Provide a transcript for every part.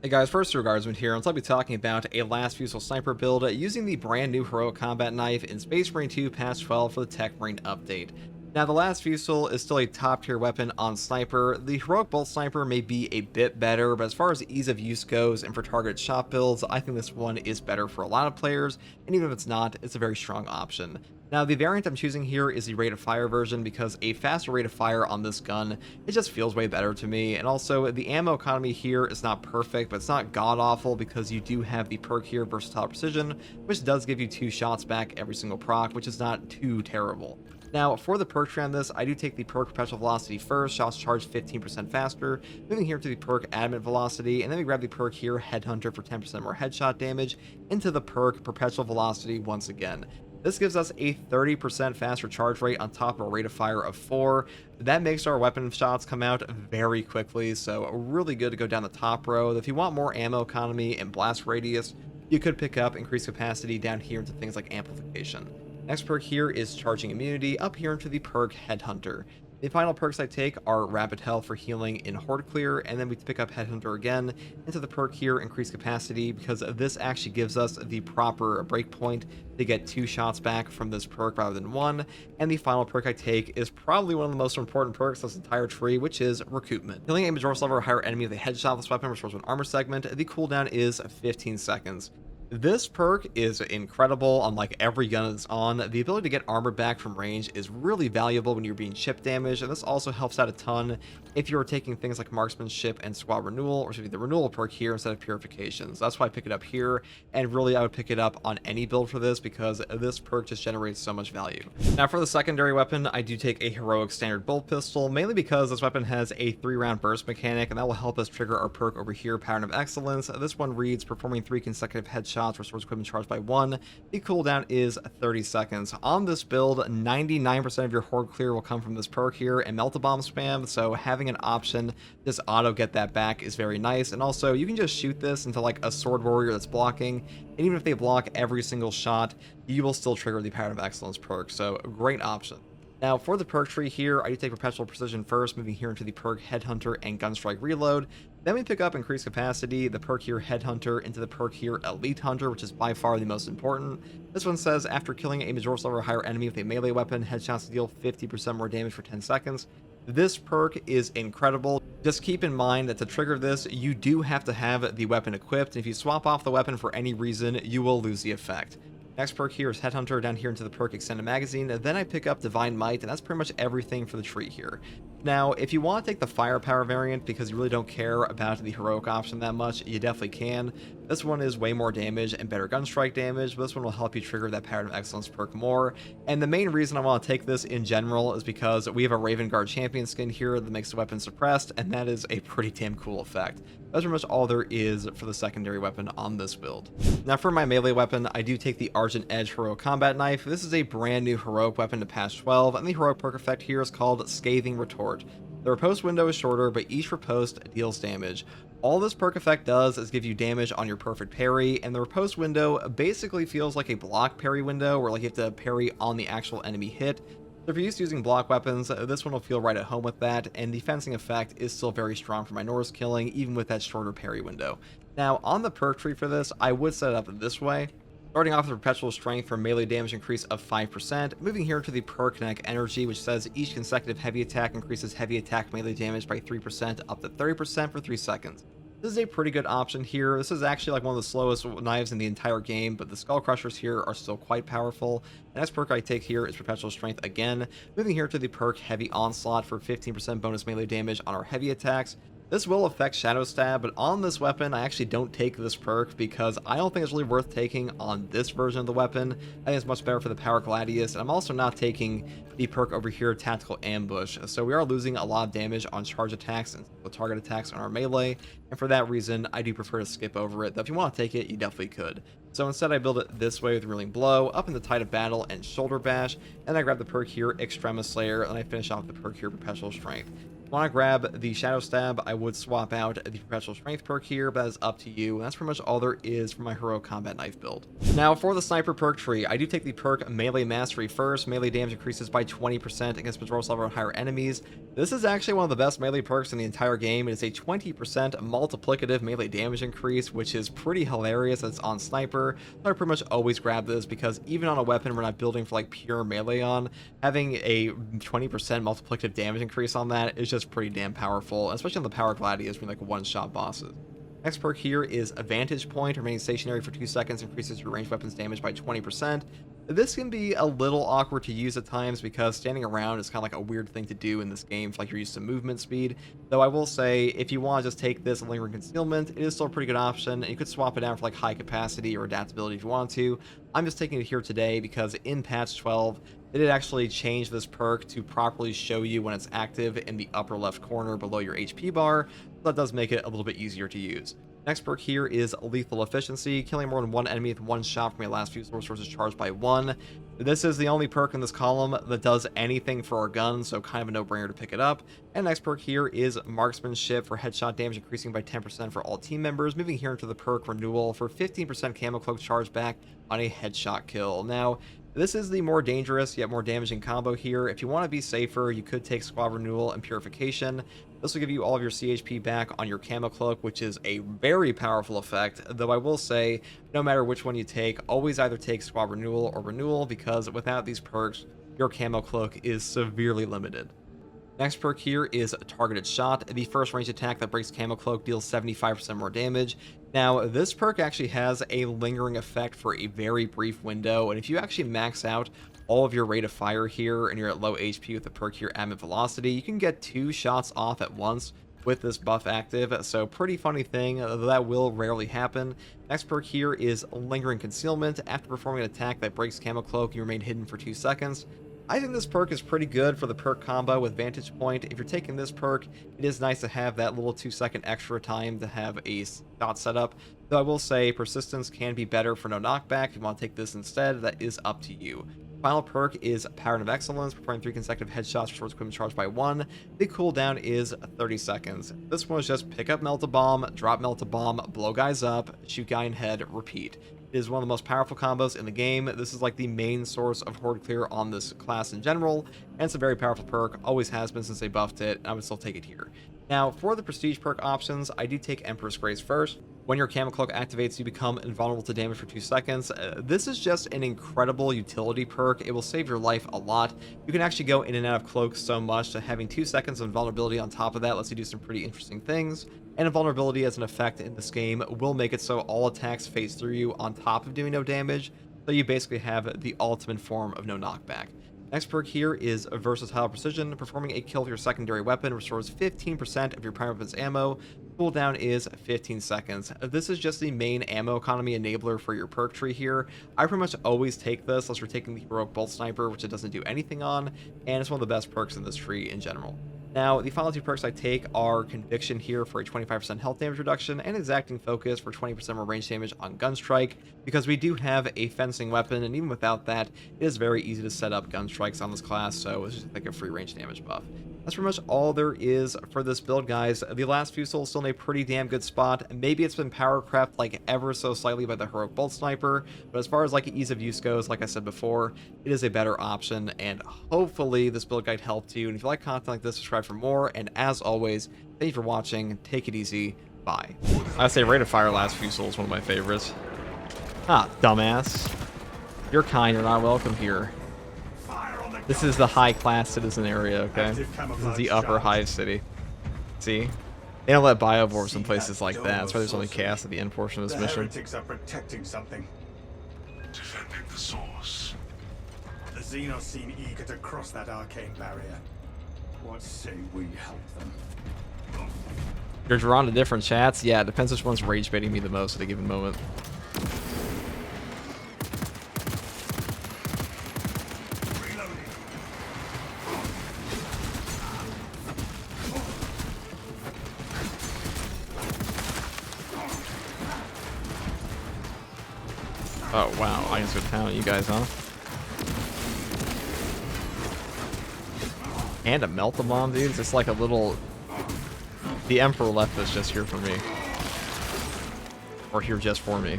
Hey guys, first Guardsman here, and so I'll be talking about a last Fusil sniper build using the brand new heroic combat knife in Space Marine 2 Patch 12 for the Tech Marine update. Now, the last Fusil is still a top tier weapon on sniper. The heroic bolt sniper may be a bit better, but as far as ease of use goes and for targeted shot builds, I think this one is better for a lot of players, and even if it's not, it's a very strong option. Now, the variant I'm choosing here is the rate of fire version because a faster rate of fire on this gun, it just feels way better to me. And also, the ammo economy here is not perfect, but it's not god-awful because you do have the perk here, Versatile Precision, which does give you 2 shots back every single proc, which is not too terrible. Now, for the perk tree on this, I do take the perk Perpetual Velocity first, shots charged 15% faster, moving here to the perk Adamant Velocity, and then we grab the perk here, Headhunter for 10% more headshot damage, into the perk Perpetual Velocity once again. This gives us a 30% faster charge rate on top of a rate of fire of 4. That makes our weapon shots come out very quickly, so really good to go down the top row. If you want more ammo economy and blast radius, you could pick up increased capacity down here into things like amplification. Next perk here is Charging Immunity, up here into the perk Headhunter. The final perks I take are Rapid Health for healing in Horde Clear, and then we pick up Headhunter again into the perk here, Increased Capacity, because this actually gives us the proper breakpoint to get 2 shots back from this perk rather than 1. And the final perk I take is probably one of the most important perks of this entire tree, which is Recoupment. Killing a Majoris level or higher enemy with a headshot with this weapon restores an armor segment. The cooldown is 15 seconds. This perk is incredible on like every gun it's on. The ability to get armor back from range is really valuable when you're being chip damaged, and this also helps out a ton if you're taking things like marksmanship and squad renewal, or should be the renewal perk here instead of purifications. That's why I pick it up here, and really I would pick it up on any build for this because this perk just generates so much value. Now for the secondary weapon, I do take a heroic standard bolt pistol, mainly because this weapon has a 3-round burst mechanic, and that will help us trigger our perk over here, Pattern of Excellence. This one reads, performing 3 consecutive headshots restores equipment charged by 1. The cooldown is 30 seconds. On this build, 99% of your horde clear will come from this perk here and melt a bomb spam, so having an option to just auto get that back is very nice. And also, you can just shoot this into like a sword warrior that's blocking, and even if they block every single shot, you will still trigger the Pattern of Excellence perk, so great option. Now, for the perk tree here, I do take Perpetual Precision first, moving here into the perk Headhunter and Gunstrike Reload. Then we pick up Increased Capacity, the perk here Headhunter, into the perk here Elite Hunter, which is by far the most important. This one says, after killing a Majoris level or higher enemy with a melee weapon, headshots deal 50% more damage for 10 seconds. This perk is incredible. Just keep in mind that to trigger this, you do have to have the weapon equipped. If you swap off the weapon for any reason, you will lose the effect. Next perk here is Headhunter, down here into the perk Extended Magazine. Then I pick up Divine Might, and that's pretty much everything for the tree here. Now, if you want to take the firepower variant because you really don't care about the heroic option that much, you definitely can. This one is way more damage and better gun strike damage, but this one will help you trigger that Pattern of Excellence perk more. And the main reason I want to take this in general is because we have a Raven Guard champion skin here that makes the weapon suppressed, and that is a pretty damn cool effect. That's pretty much all there is for the secondary weapon on this build. Now for my melee weapon, I do take the Argent Edge Heroic Combat Knife. This is a brand new heroic weapon to patch 12, and the heroic perk effect here is called Scathing Retort. The riposte window is shorter, but each riposte deals damage. All this perk effect does is give you damage on your perfect parry, and the riposte window basically feels like a block parry window, where like you have to parry on the actual enemy hit. So if you're used to using block weapons, this one will feel right at home with that, and the fencing effect is still very strong for Majoris killing, even with that shorter parry window. Now, on the perk tree for this, I would set it up this way. Starting off with Perpetual Strength for melee damage increase of 5%, moving here to the perk Kinetic Energy, which says each consecutive heavy attack increases heavy attack melee damage by 3% up to 30% for 3 seconds. This is a pretty good option here. This is actually like one of the slowest knives in the entire game, but the Skull Crushers here are still quite powerful. The next perk I take here is Perpetual Strength again, moving here to the perk Heavy Onslaught for 15% bonus melee damage on our heavy attacks. This will affect Shadow Stab, but on this weapon, I actually don't take this perk because I don't think it's really worth taking on this version of the weapon. I think it's much better for the Power Gladius, and I'm also not taking the perk over here, Tactical Ambush. So we are losing a lot of damage on charge attacks and target attacks on our melee, and for that reason, I do prefer to skip over it. Though if you want to take it, you definitely could. So instead I build it this way with Reeling Blow, up in the Tide of Battle, and Shoulder Bash, and I grab the perk here, Extremis Slayer, and I finish off the perk here, Perpetual Strength. Want to grab the Shadow Stab, I would swap out the Perpetual Strength perk here, but that's up to you. That's pretty much all there is for my Heroic Combat Knife build. Now, for the Sniper perk tree, I do take the perk Melee Mastery first. Melee damage increases by 20% against Majoris level and higher enemies. This is actually one of the best melee perks in the entire game. It is a 20% multiplicative melee damage increase, which is pretty hilarious. It's on Sniper, so I pretty much always grab this because even on a weapon we're not building for like pure melee on, having a 20% multiplicative damage increase on that is just pretty damn powerful, especially on the power gladiators being like one-shot bosses. Next perk here is a Vantage Point. Remaining stationary for 2 seconds increases your ranged weapons damage by 20%. This can be a little awkward to use at times because standing around is kind of like a weird thing to do in this game if like you're used to movement speed. Though I will say, if you want to just take this Lingering Concealment, it is still a pretty good option. You could swap it out for like high capacity or adaptability if you want to. I'm just taking it here today because in patch 12, they did actually change this perk to properly show you when it's active in the upper left corner below your HP bar. So that does make it a little bit easier to use. Next perk here is Lethal Efficiency. Killing more than one enemy with one shot from your last few sources charged by 1. This is the only perk in this column that does anything for our guns, so kind of a no-brainer to pick it up. And next perk here is Marksmanship for headshot damage increasing by 10% for all team members. Moving here into the perk Renewal for 15% Camo Cloak charge back on a headshot kill. Now, this is the more dangerous yet more damaging combo here. If you want to be safer, you could take Squad Renewal and Purification. This will give you all of your CHP back on your Camo Cloak, which is a very powerful effect, though I will say, no matter which one you take, always either take Squad Renewal or Renewal, because without these perks, your Camo Cloak is severely limited. Next perk here is Targeted Shot. The first ranged attack that breaks Camo Cloak deals 75% more damage. Now, this perk actually has a lingering effect for a very brief window, and if you actually max out all of your rate of fire here and you're at low HP with the perk here Adamant Velocity, you can get 2 shots off at once with this buff active, so pretty funny thing, that will rarely happen. Next perk here is Lingering Concealment. After performing an attack that breaks Camo Cloak, you remain hidden for 2 seconds. I think this perk is pretty good for the perk combo with Vantage Point. If you're taking this perk, it is nice to have that little 2-second extra time to have a shot setup. Though I will say Persistence can be better for no knockback. If you want to take this instead, that is up to you. Final perk is Pattern of Excellence, performing 3 consecutive headshots for swords equipment charged by 1. The cooldown is 30 seconds. This one is just pick up Melt-A-Bomb, drop Melt-A-Bomb, blow guys up, shoot guy in head, repeat. It is one of the most powerful combos in the game. This is like the main source of Horde clear on this class in general, and it's a very powerful perk, always has been since they buffed it, and I would still take it here. Now, for the prestige perk options, I do take Emperor's Grace first. When your Camo Cloak activates, you become invulnerable to damage for 2 seconds. This is just an incredible utility perk. It will save your life a lot. You can actually go in and out of cloaks so much that having 2 seconds of invulnerability on top of that lets you do some pretty interesting things. And invulnerability as an effect in this game will make it so all attacks phase through you on top of doing no damage, so you basically have the ultimate form of no knockback. Next perk here is Versatile Precision. Performing a kill with your secondary weapon restores 15% of your primary weapon's ammo. Cooldown is 15 seconds. This is just the main ammo economy enabler for your perk tree here. I pretty much always take this unless you're taking the Heroic Bolt Sniper, which it doesn't do anything on, and it's one of the best perks in this tree in general. Now, the final 2 perks I take are Conviction here for a 25% health damage reduction and Exacting Focus for 20% more range damage on Gunstrike, because we do have a fencing weapon, and even without that, it is very easy to set up Gunstrikes on this class, so it's just like a free range damage buff. That's pretty much all there is for this build, guys. The last Fusil is still in a pretty damn good spot. Maybe it's been power crept like ever so slightly by the Heroic Bolt Sniper, but as far as like ease of use goes, like I said before, it is a better option, and hopefully this build guide helped you. And if you like content like this, subscribe for more, and as always, thank you for watching. Take it easy. Bye. I say rate of fire last Fusil is one of my favorites. Ah, dumbass. You're kind, you're not welcome here. This is the high-class citizen area, okay? This is the upper hive city. See? They don't let biovores in places like that. That's why there's only chaos at the end portion of this mission. Heretics are protecting something. Defending the source. The Xenos seem eager to cross that arcane barrier. What say we help them? You're drawn to different chats? Yeah, it depends which one's rage baiting me the most at a given moment. Oh wow, I can go town on you guys, huh? And a melt the bomb, dude. It's like a little. The Emperor left this just here for me. Or here just for me.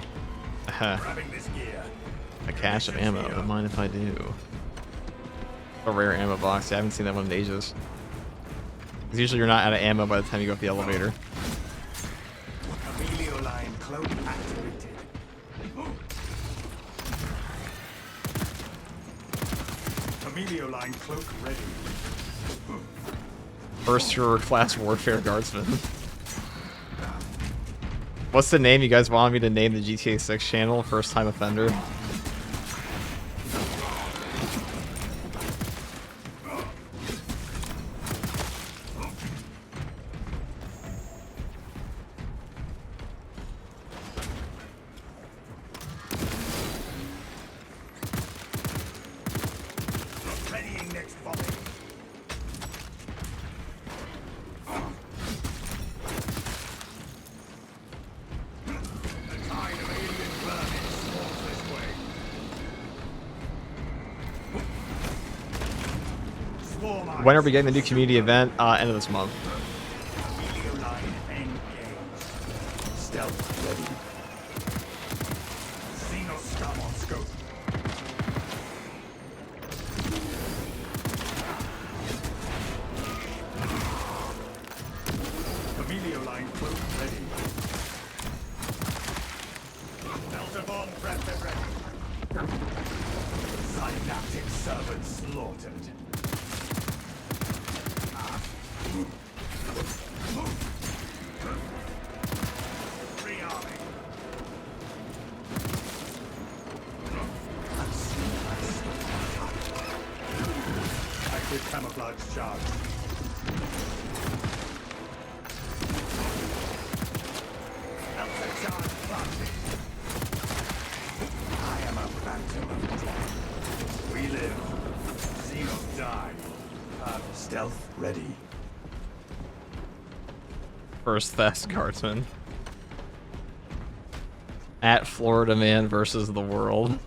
Grabbing this gear. A cache of ammo. Don't mind if I do. A rare ammo box. I haven't seen that one in ages. Because usually you're not out of ammo by the time you go up the elevator. Amelio line cloak activated. Amelio line cloak ready. First your class warfare guardsman. What's the name you guys want me to name the GTA 6 channel? First time offender. Readying next volley. The tide of alien vermin swarms this way. Swarm When are we getting the new community event? End of this month. Amelio line engaged. Stealth ready. Xeno scum on scope. Amelio line cloak ready. Delta bomb prepped and ready. Synaptic servant slaughtered. Rearming. Active camouflage charge. Delta charge planted. I am a phantom of death. We live. Xenos die. Stealth ready. First Fast Guardsman. At Florida Man versus the World.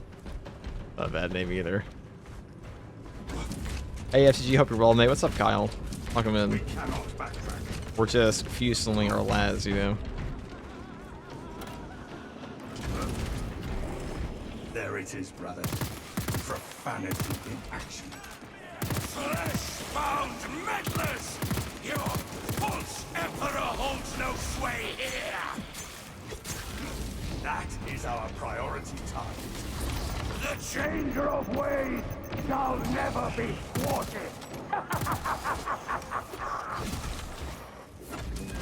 Not a bad name either. Hey FCG, hope you're well, mate. What's up, Kyle? Welcome in. We cannot backtrack. We're just fusiling our lads, you know. There it is, brother. Profanity in action. Flesh-bound meddlers! Your false emperor holds no sway here! That is our priority target. The changer of ways shall never be thwarted!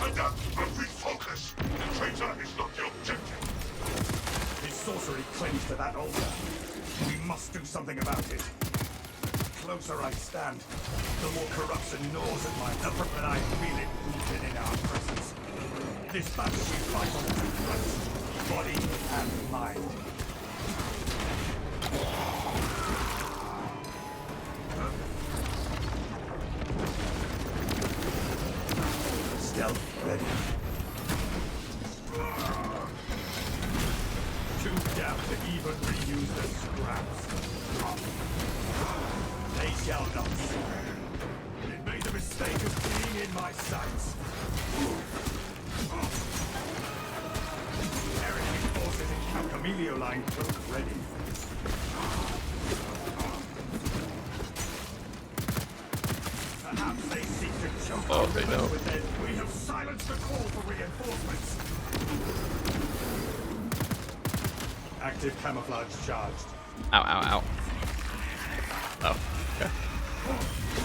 Adapt and refocus! The traitor is not the objective! His sorcery clings to that altar. We must do something about it. The closer I stand, the more corruption gnaws at my upper, but I feel it rooted in our presence. This battle we fight on two fronts, body and mind. Stealth ready. Too down to even reuse the scraps. They shall not see. It made the mistake of being in my sights. Heritage forces in Camp Amelio line cloak ready. Perhaps they seek to choke Oh, they know. with their... We have silenced the call for reinforcements. Active camouflage charged. Ow, ow, ow. Oh, okay.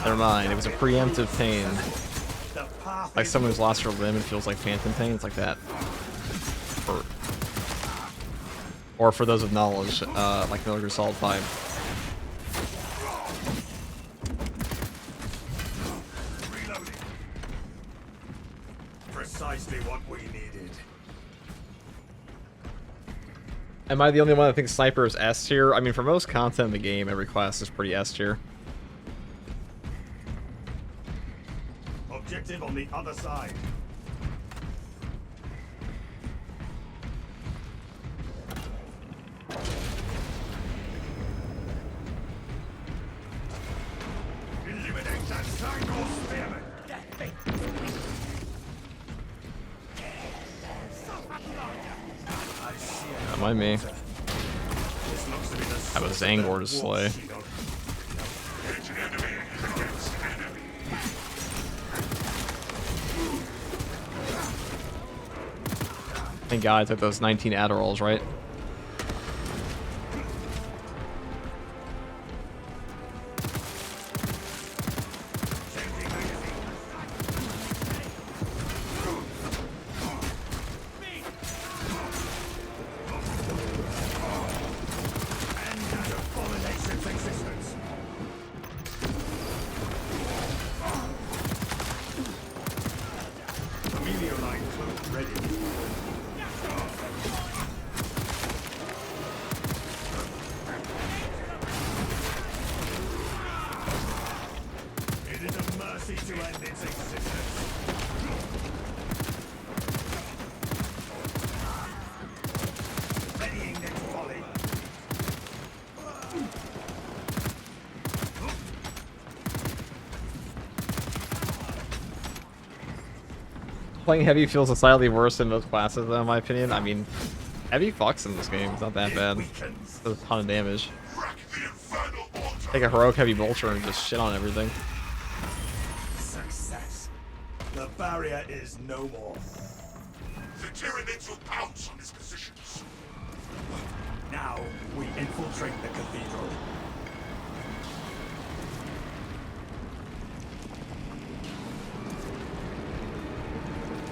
Never mind, it was a preemptive pain. The path Like is someone who's lost their limb and feels like phantom pain, it's like that. Or for those of knowledge, like Metal Gear Solid 5. reloading. Precisely what we needed. Am I the only one that thinks Sniper is S tier? I mean, for most content in the game, every class is pretty S tier. Objective on the other side. Eliminate that side That might me. This looks to be the That was source of their Zangor to slay. war shield. Thank God I took those 19 Adderalls, right? Playing heavy feels slightly worse than most classes, though, in my opinion. I mean, heavy fucks in this game. It's not that bad. It does a ton of damage. Take a heroic heavy vulture and just shit on everything. Success. The barrier is no more. The Detonates will pounce on his positions. Now we infiltrate the cathedral.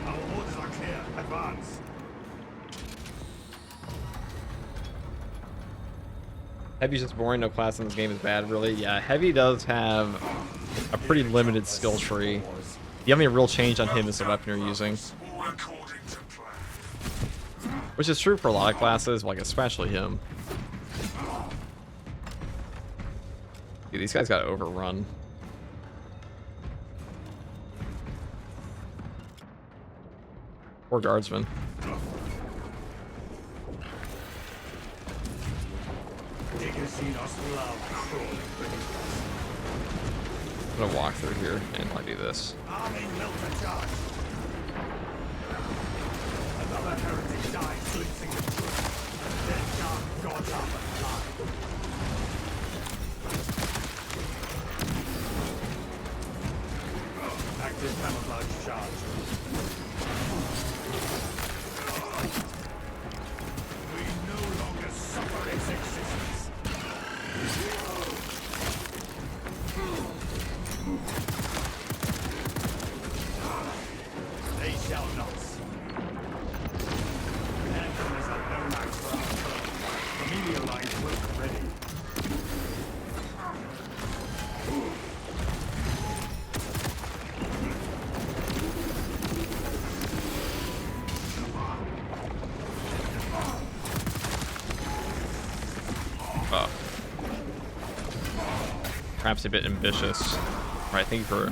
Our orders are clear. Advance. Heavy's just boring. No class in this game is bad, really. Yeah, Heavy does have a pretty limited skill tree. The only real change on him is the weapon you're using. According to plan. Which is true for a lot of classes, like especially him. Dude, these guys got overrun. Poor guardsman. I'm gonna walk through here and I do this. Army melter charge. Another heretic dies glimpsing the truth. Their dark gods are alive. Active camouflage charge. We no longer suffer its existence. They shall not. Anthem is of no match for our foe. The meteor lines will be ready. Oh. Perhaps a bit ambitious. Alright, thank you for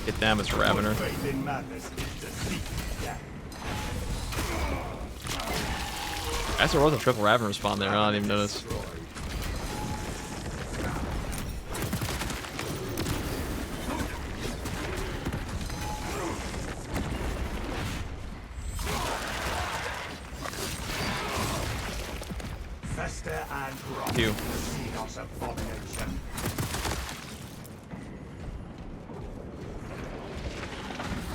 hit them as Ravener. Faith in madness is deceit. Yeah. As there was a triple Ravener spawn there, I didn't even notice. Fester and rot. You. Xenos abomination.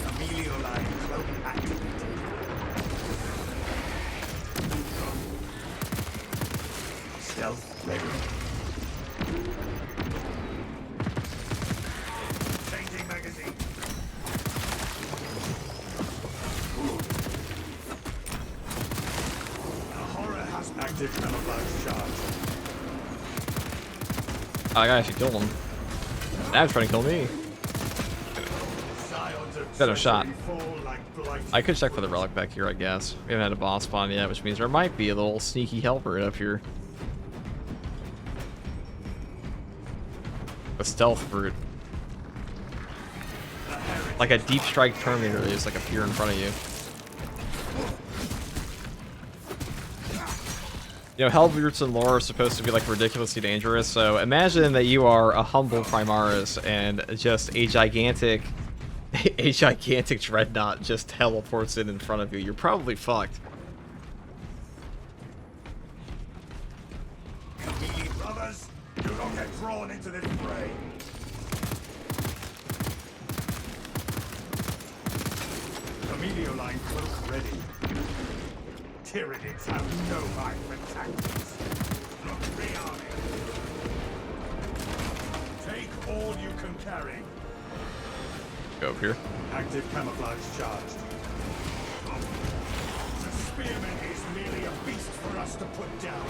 Amelio line cloak activated. Stealth ready. Changing magazine. A horror has active camouflage charge. Oh, I gotta actually kill him. Now he's trying to kill me. Got no shot. I could check for the relic back here, I guess. We haven't had a boss spawn yet, which means there might be a little sneaky helper up here. A stealth brute. Like a deep strike Terminator that just like appear in front of you. You know, hell brutes in lore are supposed to be like ridiculously dangerous, so imagine that you are a humble Primaris and just a gigantic dreadnought just teleports in front of you. You're probably fucked. drawn into this fray. The line cloak ready. Tyranids have no mind for tactics. Rearming. Take all you can carry. Go up here. Active camouflage charged. The spearman is merely a beast for us to put down.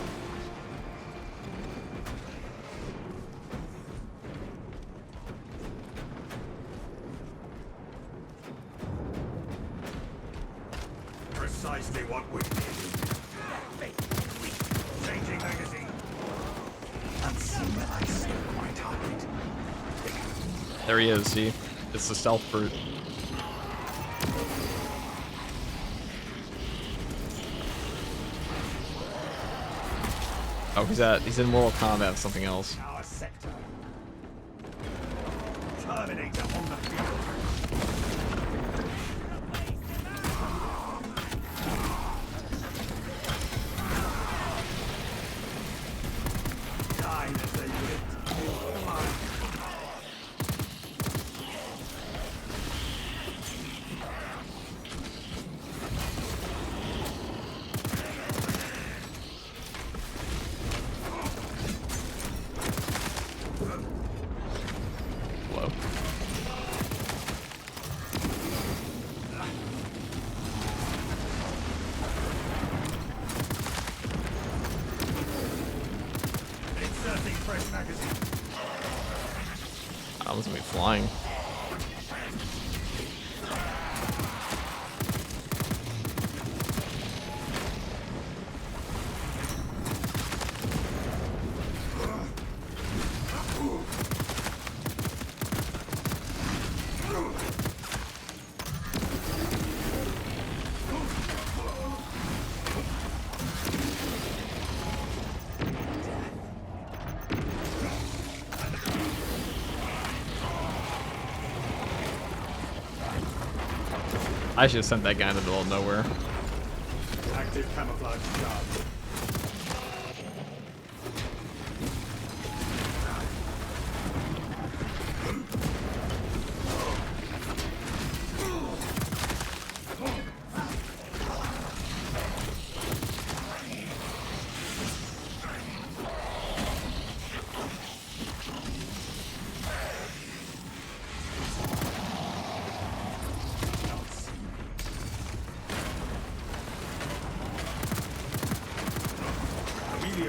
Precisely what we need. Changing magazine. Unseen that I stuck my target. There he is, see? It's the stealth brute. Oh, he's in Mortal Kombat, something else. Our sector. Terminator on the field. Die as they live. Come on. Hello. Inserting fresh magazine. I was gonna be flying. I should have sent that guy in the middle of nowhere. Active camouflage charge.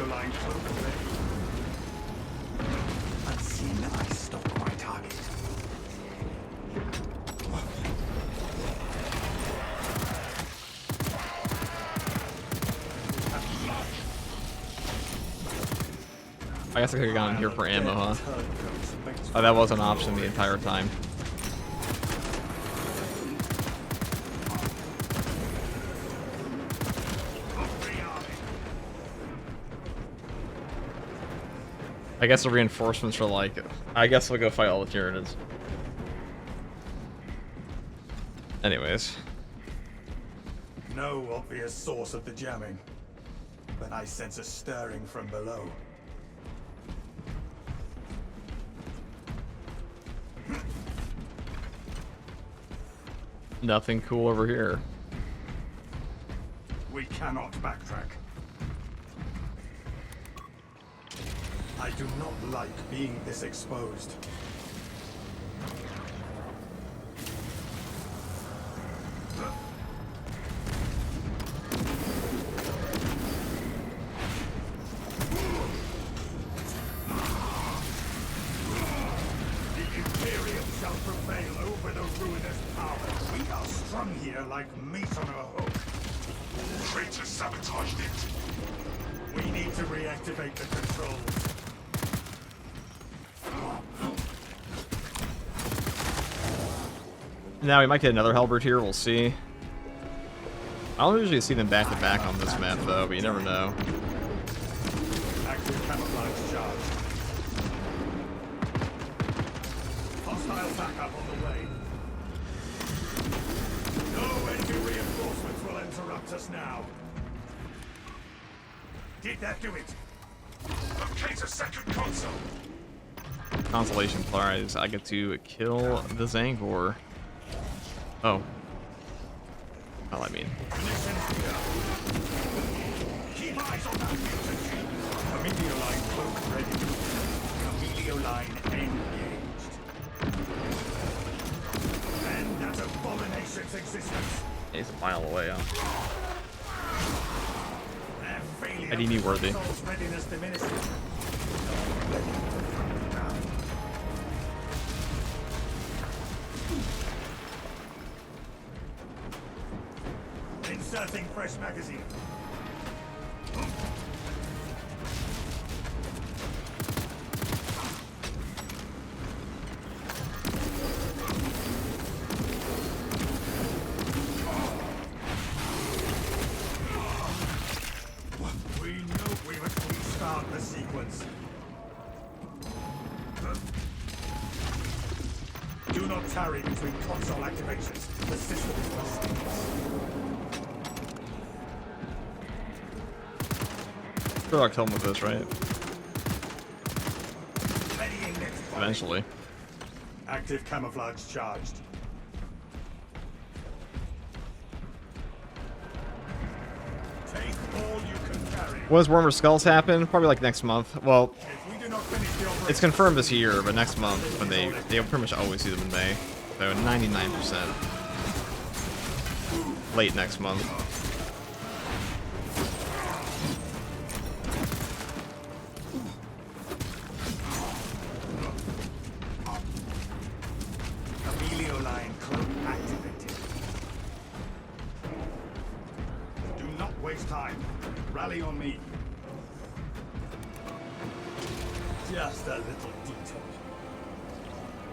Line cloak ready. Unseen, I stalk my target. I guess I could have gone here for ammo, huh? Oh, that was an option the entire time. I guess the reinforcements are like, I guess we'll go fight all the Tyranids. Anyways. No obvious source of the jamming, but I sense a stirring from below. Nothing cool over here. We cannot backtrack. I do not like being this exposed. The Imperium shall prevail over the ruinous power. We are strung here like meat on a hook. Traitor sabotaged it. We need to reactivate the controls. Now we might get another halberd here, we'll see. I don't usually see them back to back on this map though, but you never know. Active camouflage charge. Hostile backup on the way. No enemy reinforcements will interrupt us now. Did that do it? Locate a second console. Consolation prize. I get to kill the Zangor. Oh. Oh, I mean. Keep eyes on that mutant. Camilio line cloak ready. Camilio line engaged. And that abomination's existence. He's a mile away, huh? Their failure Eddie worthy. console's readiness diminishes. Inserting fresh magazine. We knew we must restart the sequence. Do not tarry between console activations. The system is must. Sure, I'll kill him with this, right? Readying next point. Eventually. Active camouflage charged. Take all you can carry. When does Wormer Skulls happen? Probably like next month. Well, If we do not finish the operation, it's confirmed this year, but next month when they pretty much always do them in May. So 99%. Late next month. Emilio line cloak activated. Do not waste time. Rally on me. Just a little detour.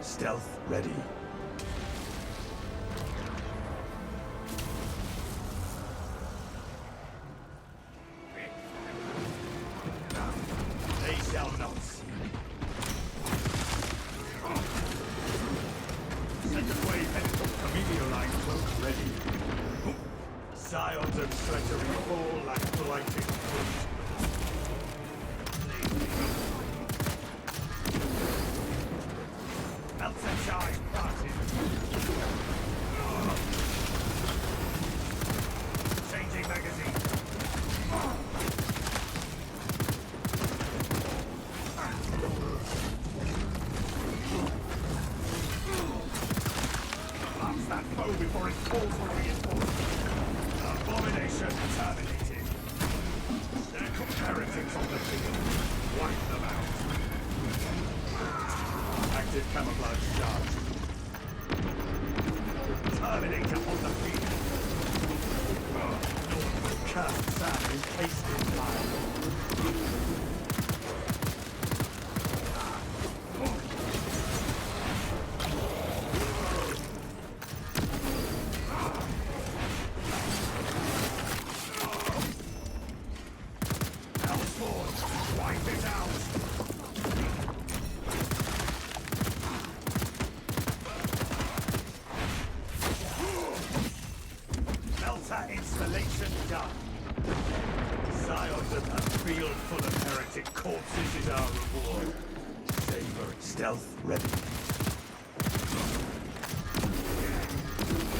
Stealth ready. They shall not see. Second wave headed. Emilio line cloak ready. Scions of treachery fall like blighted fruit. Melts and shine parted. Changing magazine. Blast that foe before it calls for reinforcements. Abomination terminated. Their comparatives on the field. Wipe them out. Active camouflage charge. Terminator on the field. Cursed sand encased in fire. Hellspawn, wipe it out. Melter installation done. Scions of a field full of heretic corpses is our reward. Savor stealth ready.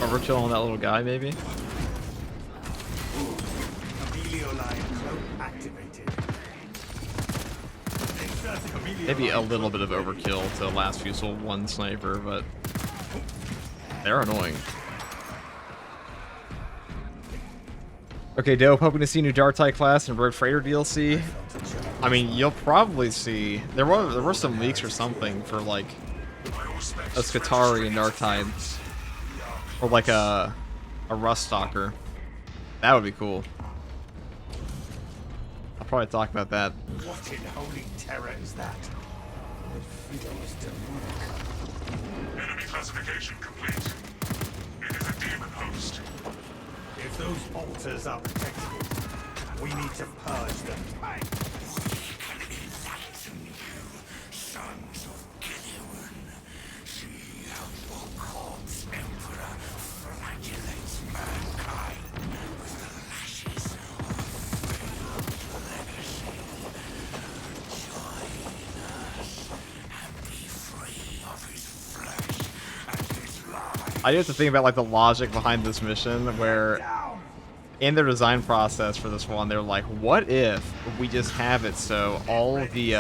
Overkill on that little guy, maybe? Emilio line cloak activated. Inserting Emilio Maybe a line little cloak bit of ready. overkill to last Fusil one sniper, but they're annoying. Okay, dope. Hoping to see new Dartai class and Road Freighter DLC. I mean, you'll probably see there were some leaks or something for like a Skitari and Dartai, or like a Rust Stalker. That would be cool. I'll probably talk about that. What in holy terror is that? It feels demonic. Enemy classification complete. It is a demon host. If those altars are protected, we need to purge them. Can enlighten you, sons of Gideon. See how your corpse emperor flagellates mankind with the lashes of failed legacy. Join us and be I do have to think about like the logic behind this mission, where in their design process for this one, they're like, what if we just have it so all the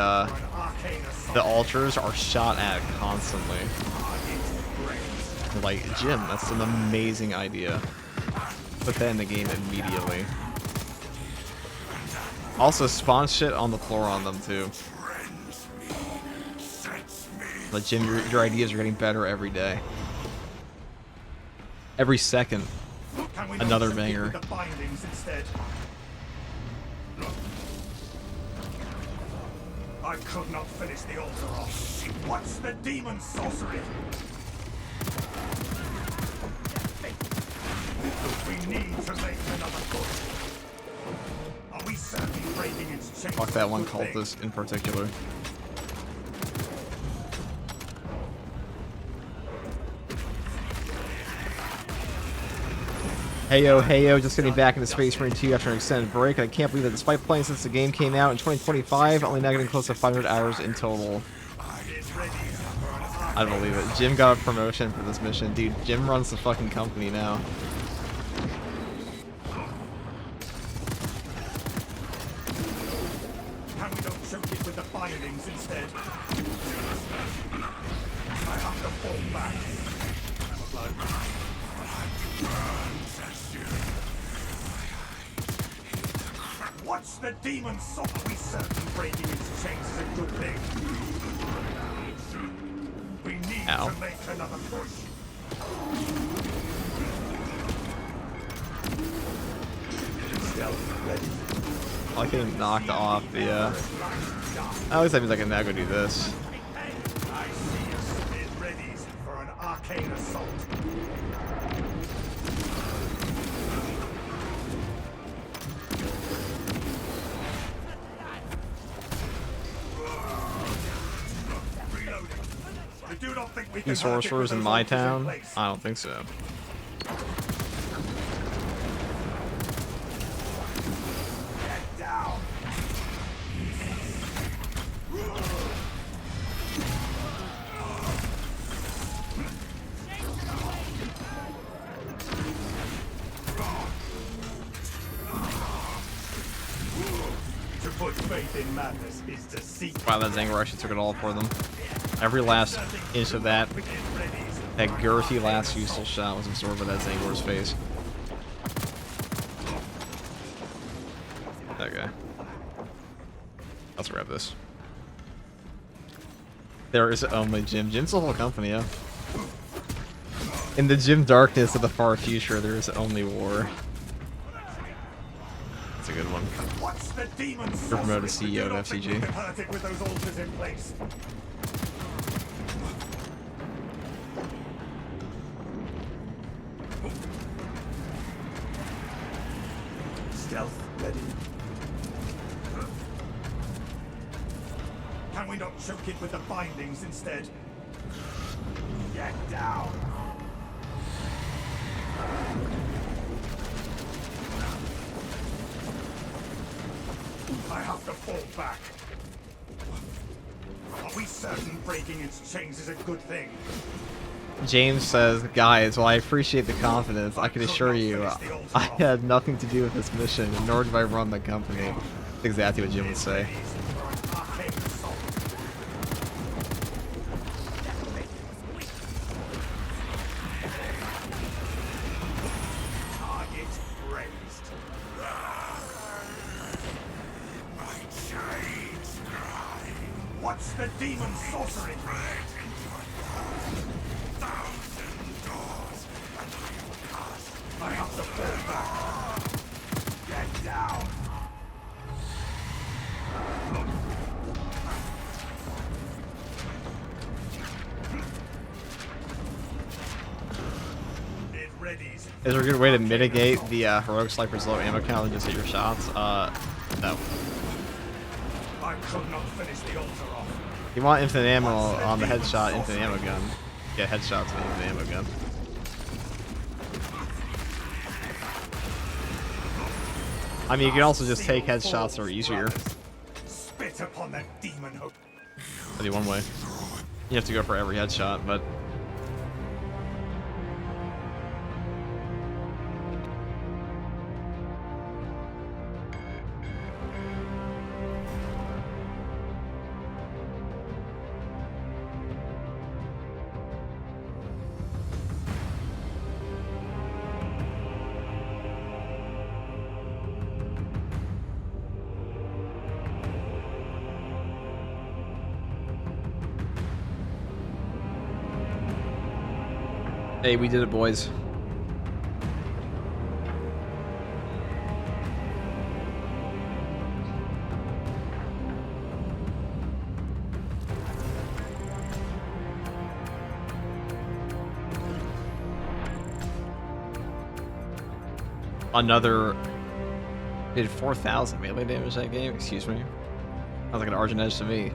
altars are shot at constantly? Like, Jim, that's an amazing idea. Put that in the game immediately. Also, spawn shit on the floor on them too. Like, Jim, your ideas are getting better every day. Every second. Another banger. I could not finish the altar off. What's the demon sorcery? We need to make another push. Are we certainly breaking its chains? Fuck that one cultist in particular. Heyo, just getting back into Space Marine 2 after an extended break, and I can't believe that despite playing since the game came out in 2025, only now getting close to 500 hours in total. I don't believe it. Jim got a promotion for this mission. Dude, Jim runs the fucking company now. Can we don't choke it with the bindings instead? I have to fall back. What's the demon soul? We certainly breaking its chains is a good thing. We need to make another push. Stealth ready. I like getting knocked off the, at least that means I can now go do this. I see us. It readies for an arcane assault. Two sorcerers in my town? I don't think so. Get down. To put faith in madness is to seek. Wow, that Zangor actually took it all for them. Every last inch of that girthy last useful shot was absorbed by that Zangor's face. Okay. Let's grab this. There is only Jim. Jim's the whole company, yeah. In the Jim darkness of the far future, there is only war. That's a good one. What's the demon You're promoted CEO of FCG. with those altars in place. Stealth ready. Can we not choke it with the bindings instead? Get down. I have to fall back. Are we certain breaking its chains is a good thing? James says, guys, while I appreciate the confidence, I can assure you, I had nothing to do with this mission, nor did I run the company. That's exactly what Jim would say. Target raised. My chains cry. What's the demon sorcery? I have to fall back. Get down. It readies. Is there a good way to mitigate the heroic sniper's low ammo count and just hit your shots? No. I could not finish the altar off. You want infinite ammo on the headshot, infinite ammo gun. Yeah, headshots with the infinite ammo gun. I mean, you can also just take headshots that are easier. Spit upon that demon hope. That'd be one way. You have to go for every headshot, but Hey, we did it, boys. Another did 4,000 melee damage that game. Excuse me. Sounds like an Argent edge to me.